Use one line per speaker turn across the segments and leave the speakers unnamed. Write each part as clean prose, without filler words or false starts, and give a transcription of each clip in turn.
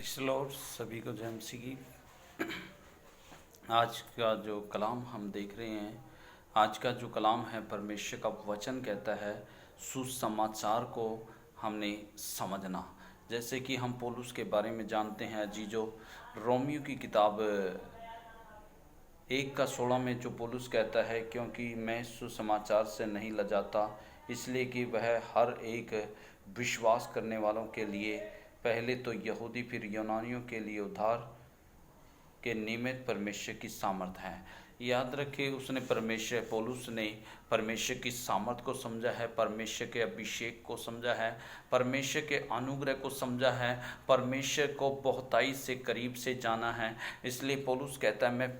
Praise the Lord. सभी को जय मसीह की। आज का जो कलाम हम देख रहे हैं, आज का जो कलाम है, परमेश्वर का वचन कहता है सुसमाचार को हमने समझना। जैसे कि हम पौलुस के बारे में जानते हैं जो रोमियो की किताब 1:16 में जो पौलुस कहता है, क्योंकि मैं सुसमाचार से नहीं लजाता, इसलिए कि वह हर एक विश्वास करने वालों के लिए, पहले तो यहूदी फिर यूनानियों के लिए उद्धार के निमित्त परमेश्वर की सामर्थ है। याद रखिए, उसने पौलुस ने परमेश्वर की सामर्थ को समझा है, परमेश्वर के अभिषेक को समझा है, परमेश्वर के अनुग्रह को समझा है, परमेश्वर को बहुताई से करीब से जाना है। इसलिए पौलुस कहता है, मैं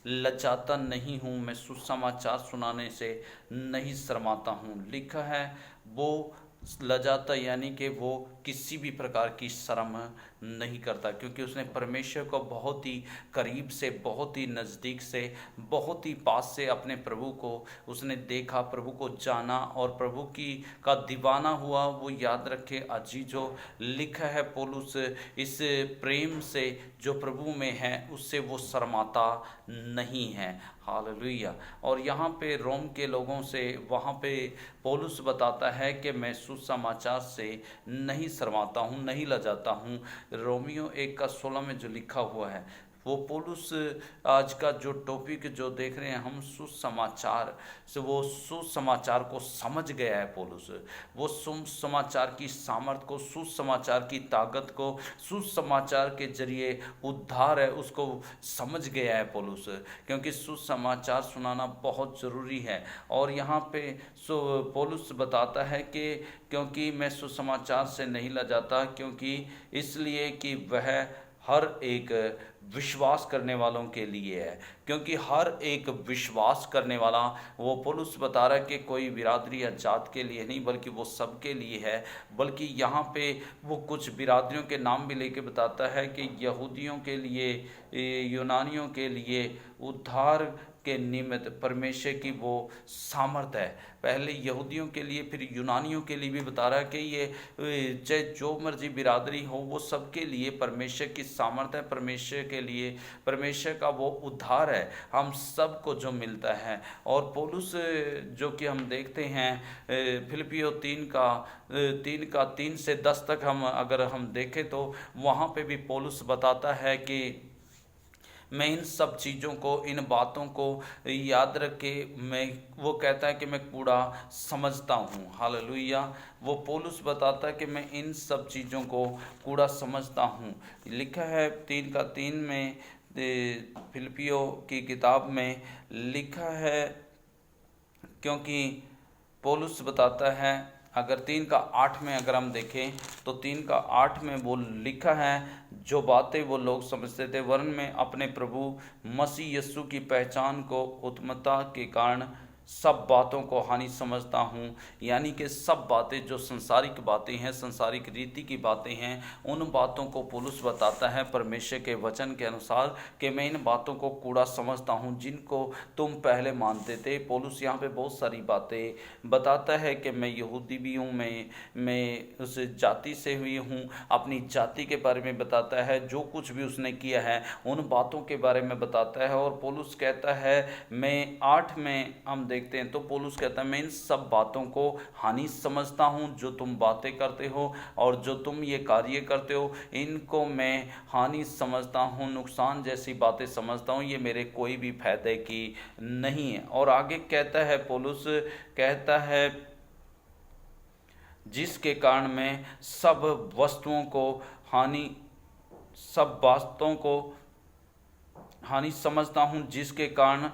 लजाता नहीं हूँ, मैं सुसमाचार सुनाने से नहीं शर्माता हूँ। लिखा है वो लजाता यानी कि वो किसी भी प्रकार की शर्म नहीं करता, क्योंकि उसने परमेश्वर को बहुत ही करीब से, बहुत ही नज़दीक से, बहुत ही पास से अपने प्रभु को उसने देखा, प्रभु को जाना और प्रभु की का दीवाना हुआ। वो याद रखे अजीजों, लिखा है पौलुस इस प्रेम से जो प्रभु में है उससे वो शर्माता नहीं है। हालेलुया। और यहाँ पे रोम के लोगों से वहाँ पे पौलुस बताता है कि मैं सुसमाचार से नहीं शर्माता हूँ, नहीं लजाता हूँ। रोमियो 1:16 में जो लिखा हुआ है, वो पौलुस आज का जो टॉपिक जो देख रहे हैं हम, सुसमाचार से, वो सुसमाचार को समझ गया है पौलुस। वो सुसमाचार की सामर्थ को, सुसमाचार की ताकत को, सुसमाचार के जरिए उद्धार है उसको समझ गया है पौलुस, क्योंकि सुसमाचार सुनाना बहुत ज़रूरी है। और यहाँ पे पौलुस बताता है कि क्योंकि मैं सुसमाचार से नहीं लजाता, क्योंकि इसलिए कि वह हर एक विश्वास करने वालों के लिए है। क्योंकि हर एक विश्वास करने वाला, वो पौलुस बता रहा है कि कोई बिरादरी या जात के लिए नहीं, बल्कि वो सब के लिए है। बल्कि यहाँ पे वो कुछ बिरादरियों के नाम भी लेके बताता है कि यहूदियों के लिए, यूनानियों के लिए उद्धार के निमित्त परमेश्वर की वो सामर्थ है। पहले यहूदियों के लिए, फिर यूनानियों के लिए भी बता रहा है कि ये चाहे जो मर्जी बिरादरी हो, वो सबके लिए परमेश्वर की सामर्थ है। परमेश्वर के लिए, परमेश्वर का वो उद्धार है हम सबको जो मिलता है। और पौलुस जो कि हम देखते हैं फिलिपियो 3 से 10 तक हम अगर हम देखें तो वहाँ पे भी पौलुस बताता है कि मैं इन सब चीज़ों को, इन बातों को याद रख के, वो कहता है कि मैं कूड़ा समझता हूँ। हालेलुया। वो पौलुस बताता है कि मैं इन सब चीज़ों को कूड़ा समझता हूँ। लिखा है 3:3 में, फिलिपियो की किताब में लिखा है, क्योंकि पौलुस बताता है, अगर 3:8 में अगर हम देखें तो 3:8 में वो लिखा है, जो बातें वो लोग समझते थे, वरन मैं अपने प्रभु मसीह यीशु की पहचान को उत्तमता के कारण सब बातों को हानि समझता हूँ। यानी कि सब बातें जो संसारिक बातें हैं, संसारिक रीति की बातें हैं, उन बातों को पौलुस बताता है परमेश्वर के वचन के अनुसार कि मैं इन बातों को कूड़ा समझता हूँ जिनको तुम पहले मानते थे। पौलुस यहाँ पे बहुत सारी बातें बताता है कि मैं यहूदी भी हूँ, मैं उस जाति से हुई हूँ, अपनी जाति के बारे में बताता है, जो कुछ भी उसने किया है उन बातों के बारे में बताता है। और पौलुस कहता है, मैं 8 में हम देखते हैं तो पौलुस कहता है, मैं इन सब बातों को हानि समझता हूँ जो तुम बातें करते हो और जो तुम ये कार्य करते हो, इनको मैं हानि समझता हूँ, नुकसान जैसी बातें समझता हूँ, ये मेरे कोई भी फायदे की नहीं है। और आगे कहता है पौलुस, कहता है जिसके कारण मैं सब बातों को हानि समझता हूँ, जिसके कारण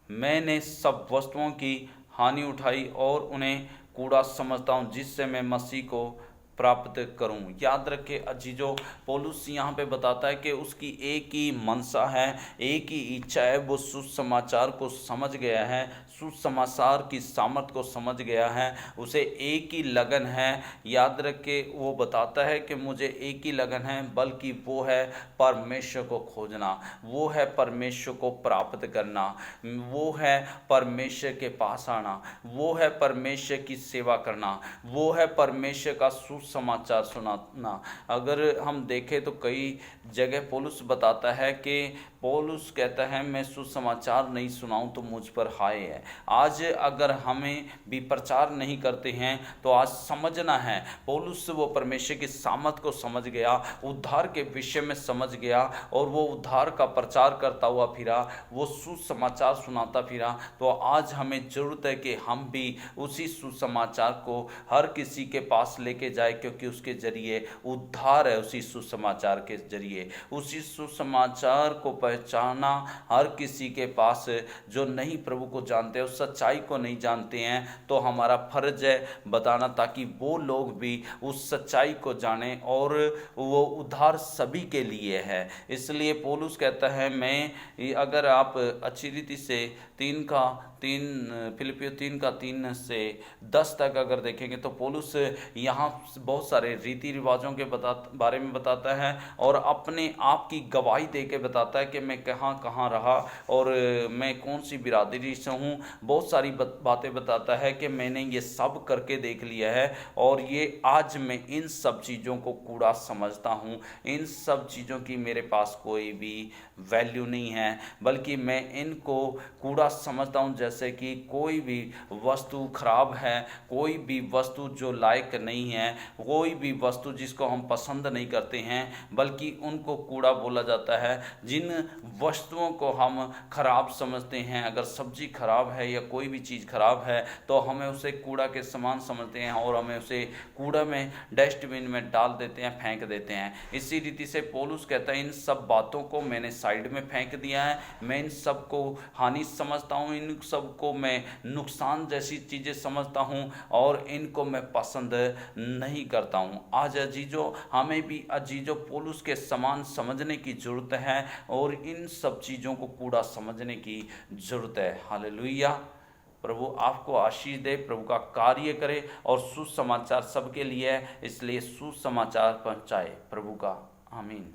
मैंने सब वस्तुओं की हानि उठाई और उन्हें कूड़ा समझता हूँ, जिससे मैं मसीह को प्राप्त करूं। याद रखे अजीजों, पौलुस यहाँ पे बताता है कि उसकी एक ही मनसा है, एक ही इच्छा है, वो सुसमाचार को समझ गया है, सुसमाचार की सामर्थ को समझ गया है, उसे एक ही लगन है। याद रखे, वो बताता है कि मुझे एक ही लगन है, बल्कि वो है परमेश्वर को खोजना, वो है परमेश्वर को प्राप्त करना, वो है परमेश्वर के पास आना, वो है परमेश्वर की सेवा करना, वो है परमेश्वर का सुसमाचार सुनाना। अगर हम देखें तो कई जगह पौलुस बताता है कि पौलुस कहता है मैं सुसमाचार नहीं सुनाऊं तो मुझ पर हाय है। आज अगर हमें भी प्रचार नहीं करते हैं तो आज समझना है, पौलुस वो परमेश्वर की सामर्थ को समझ गया, उद्धार के विषय में समझ गया, और वो उद्धार का प्रचार करता हुआ फिरा, वो सुसमाचार सुनाता फिरा। तो आज हमें जरूरत है कि हम भी उसी सुसमाचार को हर किसी के पास लेके जाए, क्योंकि उसके जरिए उद्धार है, उसी सुसमाचार के जरिए। उसी सुसमाचार को पहचाना हर किसी के पास जो नहीं प्रभु को जानते, उस सच्चाई को नहीं जानते हैं, तो हमारा फर्ज है बताना, ताकि वो लोग भी उस सच्चाई को जानें, और वो उद्धार सभी के लिए है। इसलिए पौलुस कहता है, मैं अगर आप अच्छी रीति से फिलिपियो 3:3 से 10 तक अगर देखेंगे तो पौलुस यहाँ बहुत सारे रीति रिवाजों के बारे में बताता है, और अपने आप की गवाही दे के बताता है कि मैं कहाँ कहाँ रहा और मैं कौन सी बिरादरी से हूँ। बहुत सारी बातें बताता है कि मैंने ये सब करके देख लिया है, और ये आज मैं इन सब चीज़ों को कूड़ा समझता हूँ, इन सब चीज़ों की मेरे पास कोई भी वैल्यू नहीं है, बल्कि मैं इनको कूड़ा समझता हूँ। जैसे कि कोई भी वस्तु खराब है, कोई भी वस्तु जो लायक नहीं है, कोई भी वस्तु जिसको हम पसंद नहीं करते हैं, बल्कि उनको कूड़ा बोला जाता है। जिन वस्तुओं को हम खराब समझते हैं, अगर सब्जी खराब है या कोई भी चीज़ खराब है तो हमें उसे कूड़ा के समान समझते हैं, और हमें उसे कूड़ा में डस्टबिन में डाल देते हैं, फेंक देते हैं। इसी रीति से पौलुस कहता है, इन सब बातों को मैंने साइड में फेंक दिया है, मैं इन सब को हानि समझता हूँ, इन सब को मैं नुकसान जैसी चीज़ें समझता हूँ, और इनको मैं पसंद नहीं करता हूँ। आज अजीजों, हमें भी अजीजों पौलुस के समान समझने की जरूरत है, और इन सब चीज़ों को कूड़ा समझने की जरूरत है। हालेलुया। प्रभु आपको आशीष दे, प्रभु का कार्य करे, और सुसमाचार सबके लिए है, इसलिए सुसमाचार पहुँचाए प्रभु का। आमीन।